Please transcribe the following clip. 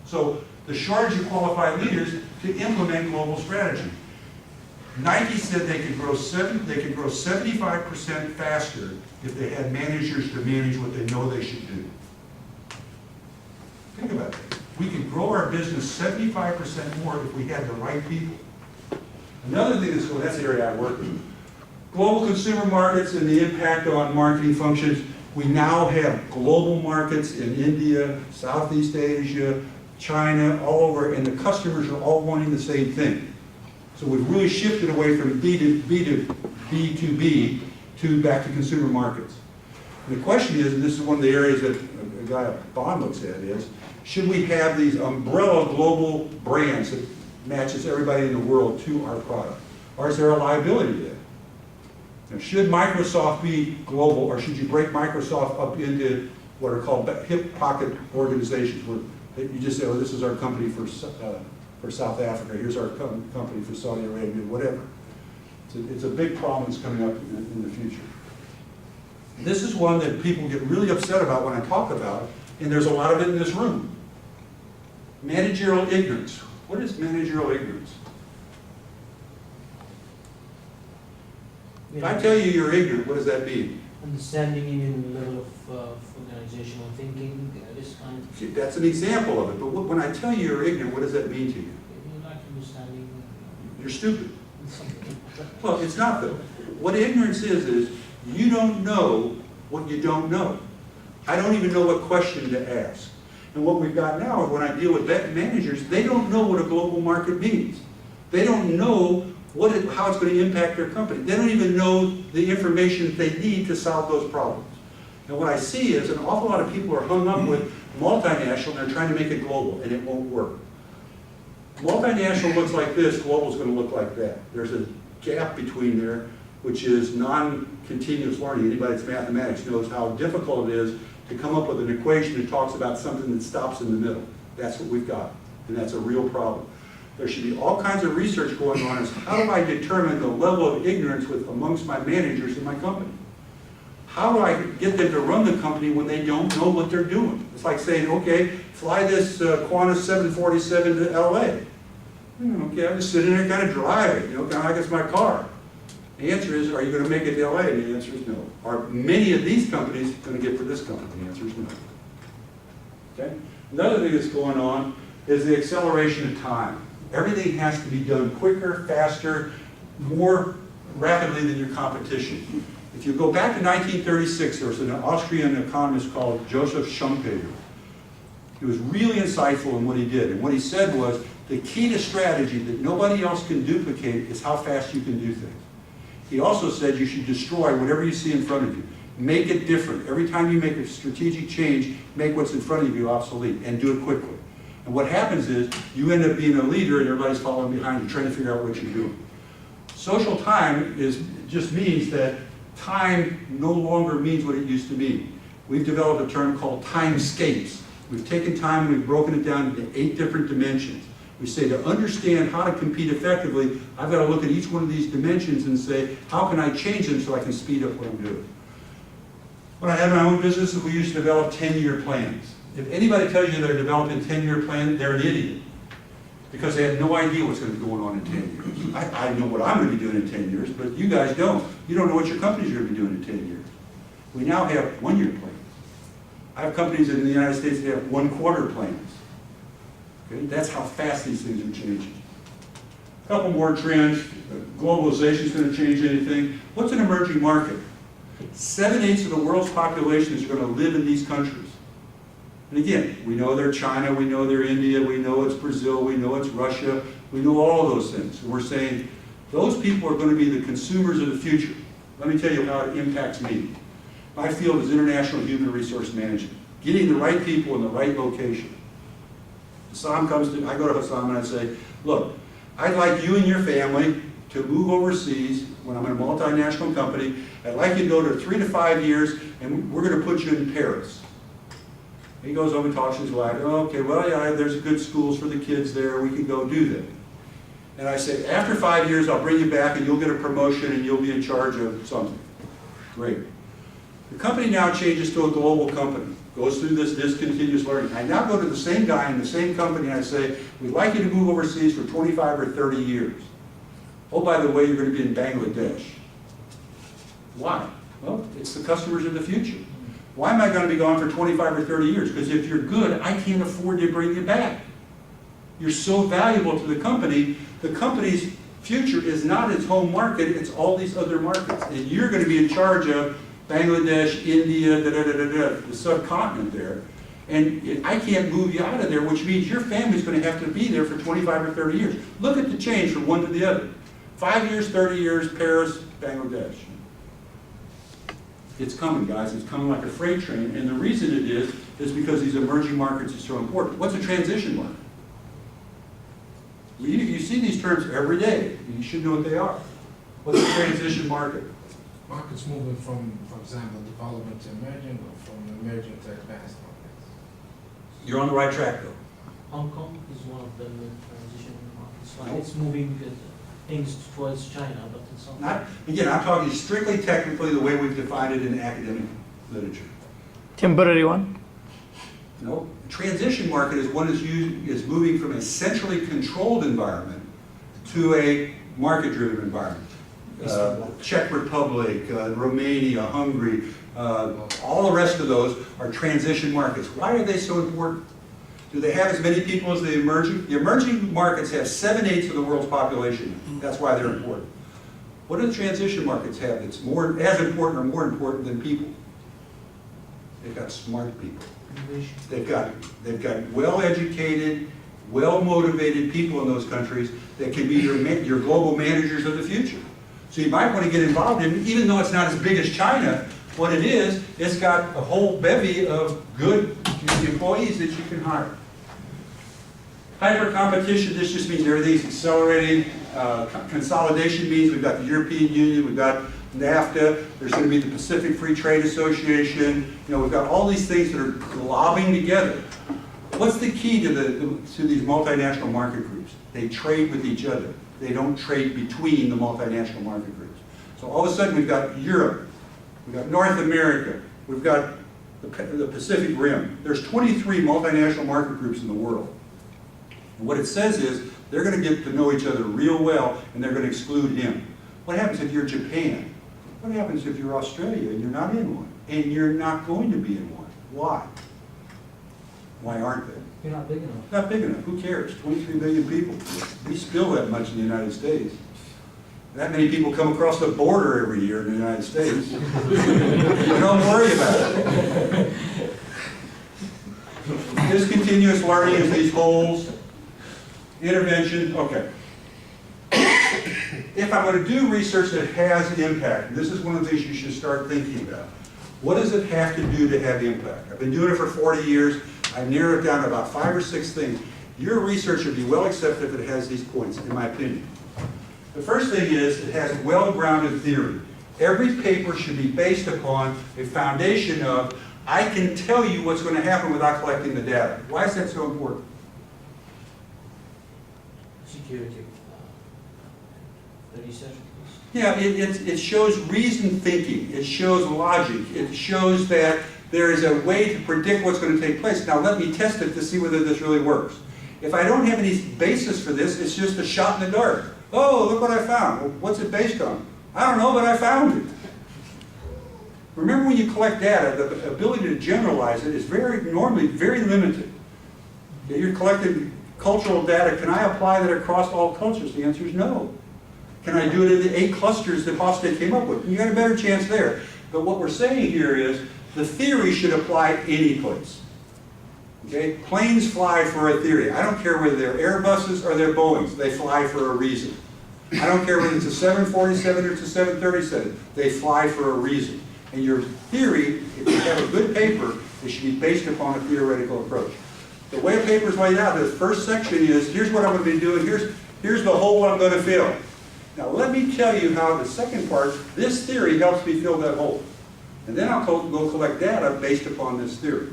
So the shortage of qualified leaders to implement global strategy. Nike said they could grow 75% faster if they had managers to manage what they know they should do. Think about that. We could grow our business 75% more if we had the right people. Another thing that's going, that's the area I work in. Global consumer markets and the impact on marketing functions. We now have global markets in India, Southeast Asia, China, all over, and the customers are all wanting the same thing. So we've really shifted away from B2B to back to consumer markets. And the question is, and this is one of the areas that a guy at Bond looks at, is should we have these umbrella global brands that matches everybody in the world to our product? Or is there a liability to that? Now, should Microsoft be global, or should you break Microsoft up into what are called hip pocket organizations, where you just say, oh, this is our company for South Africa, here's our company for Saudi Arabia, whatever. It's a big problem that's coming up in the future. This is one that people get really upset about when I talk about it, and there's a lot of it in this room. Managerial ignorance. What is managerial ignorance? If I tell you you're ignorant, what does that mean? Understanding in the level of organizational thinking, this kind of... That's an example of it, but when I tell you you're ignorant, what does that mean to you? You lack understanding. You're stupid. Well, it's not though. What ignorance is you don't know what you don't know. I don't even know what question to ask. And what we've got now is when I deal with managers, they don't know what a global market means. They don't know how it's going to impact their company. They don't even know the information they need to solve those problems. And what I see is an awful lot of people are hung up with multinational and they're trying to make it global, and it won't work. Multinational looks like this, global is going to look like that. There's a gap between there, which is non-continuous learning. Anybody that's mathematics knows how difficult it is to come up with an equation that talks about something that stops in the middle. That's what we've got, and that's a real problem. There should be all kinds of research going on as how do I determine the level of ignorance amongst my managers in my company? How do I get them to run the company when they don't know what they're doing? It's like saying, okay, fly this Qantas 747 to LA. Okay, I'm just sitting there kind of driving, kind of like it's my car. The answer is, are you going to make it to LA? And the answer is no. Are many of these companies going to get for this company? The answer is no. Okay? Another thing that's going on is the acceleration of time. Everything has to be done quicker, faster, more rapidly than your competition. If you go back to 1936, there was an Austrian economist called Joseph Schumpeter. He was really insightful in what he did. And what he said was, the key to strategy that nobody else can duplicate is how fast you can do things. He also said you should destroy whatever you see in front of you. Make it different. Every time you make a strategic change, make what's in front of you obsolete, and do it quickly. And what happens is, you end up being a leader and everybody's following behind you, trying to figure out what you're doing. Social time just means that time no longer means what it used to mean. We've developed a term called timescapes. We've taken time and we've broken it down into 8 different dimensions. We say to understand how to compete effectively, I've got to look at each one of these dimensions and say, how can I change them so I can speed up what I'm doing? When I had my own business, we used to develop 10-year plans. If anybody tells you they're developing a 10-year plan, they're an idiot. Because they have no idea what's going to be going on in 10 years. I know what I'm going to be doing in 10 years, but you guys don't. You don't know what your company's going to be doing in 10 years. We now have 1-year plans. I have companies in the United States that have 1-quarter plans. Okay? That's how fast these things are changing. A couple more trends. Globalization is going to change anything. What's an emerging market? 7/8 of the world's population is going to live in these countries. And again, we know they're China, we know they're India, we know it's Brazil, we know it's Russia, we know all of those things. And we're saying those people are going to be the consumers of the future. Let me tell you how it impacts me. My field is international human resource management, getting the right people in the right location. I go to Hassan and I say, look, I'd like you and your family to move overseas when I'm in a multinational company. I'd like you to go to 3 to 5 years and we're going to put you in Paris. He goes over and talks to his wife. Oh, okay, well, yeah, there's good schools for the kids there. We can go do that. And I say, after 5 years, I'll bring you back and you'll get a promotion and you'll be in charge of something. Great. The company now changes to a global company. goes through this discontinuous learning. I now go to the same guy in the same company and I say, we'd like you to move overseas for 25 or 30 years. Oh, by the way, you're going to be in Bangladesh. Why? Well, it's the customers of the future. Why am I going to be gone for 25 or 30 years? Because if you're good, I can't afford to bring you back. You're so valuable to the company. The company's future is not its home market, it's all these other markets. And you're going to be in charge of Bangladesh, India, the subcontinent there. And I can't move you out of there, which means your family's going to have to be there for 25 or 30 years. Look at the change from one to the other. 5 years, 30 years, Paris, Bangladesh. It's coming, guys. It's coming like a freight train. And the reason it is because these emerging markets are so important. What's a transition market? You see these terms every day. You should know what they are. What's a transition market? Markets moving from, for example, development to emerging, or from emerging to advanced markets. You're on the right track, though. Hong Kong is one of the transition markets. Like it's moving things towards China, but it's not. Again, I'm talking strictly technically the way we've defined it in academic literature. Temporary one? No, a transition market is one is moving from a centrally controlled environment to a market-driven environment. Czech Republic, Romania, Hungary, all the rest of those are transition markets. Why are they so important? Do they have as many people as the emerging? The emerging markets have 7/8 of the world's population. That's why they're important. What do the transition markets have that's as important or more important than people? They've got smart people. They've got well-educated, well-motivated people in those countries that can be your global managers of the future. So you might want to get involved in, even though it's not as big as China, what it is, it's got a whole bevy of good employees that you can hire. Hyper competition, this just means everything's accelerating. Consolidation means we've got the European Union, we've got NAFTA, there's going to be the Pacific Free Trade Association. You know, we've got all these things that are globbing together. What's the key to these multinational market groups? They trade with each other. They don't trade between the multinational market groups. So all of a sudden we've got Europe, we've got North America, we've got the Pacific Rim. There's 23 multinational market groups in the world. And what it says is they're going to get to know each other real well and they're going to exclude him. What happens if you're Japan? What happens if you're Australia and you're not in one? And you're not going to be in one? Why? Why aren't they? You're not big enough. Not big enough. Who cares? 23 million people. We spill that much in the United States. That many people come across the border every year in the United States. Don't worry about it. Discontinuous learning is these holes. Intervention, okay. If I'm going to do research that has impact, this is one of the things you should start thinking about. What does it have to do to have impact? I've been doing it for 40 years. I've narrowed it down to about 5 or 6 things. Your research should be well accepted if it has these points, in my opinion. The first thing is it has well-grounded theory. Every paper should be based upon a foundation of, I can tell you what's going to happen without collecting the data. Why is that so important? Security. The research. Yeah, it shows reasoned thinking. It shows logic. It shows that there is a way to predict what's going to take place. Now let me test it to see whether this really works. If I don't have any basis for this, it's just a shot in the dark. Oh, look what I found. Well, what's it based on? I don't know, but I found it. Remember, when you collect data, the ability to generalize it is normally very limited. You're collecting cultural data. Can I apply that across all cultures? The answer is no. Can I do it in the 8 clusters that Hofstede came up with? You got a better chance there. But what we're saying here is the theory should apply any place. Okay? Planes fly for a theory. I don't care whether they're Airbuses or they're Boeings. They fly for a reason. I don't care whether it's a 747 or it's a 737. They fly for a reason. And your theory, if you have a good paper, it should be based upon a theoretical approach. The way a paper is laid out, the first section is, here's what I'm going to be doing, here's the hole I'm going to fill. Now let me tell you how the second part, this theory helps me fill that hole. And then I'll go collect data based upon this theory.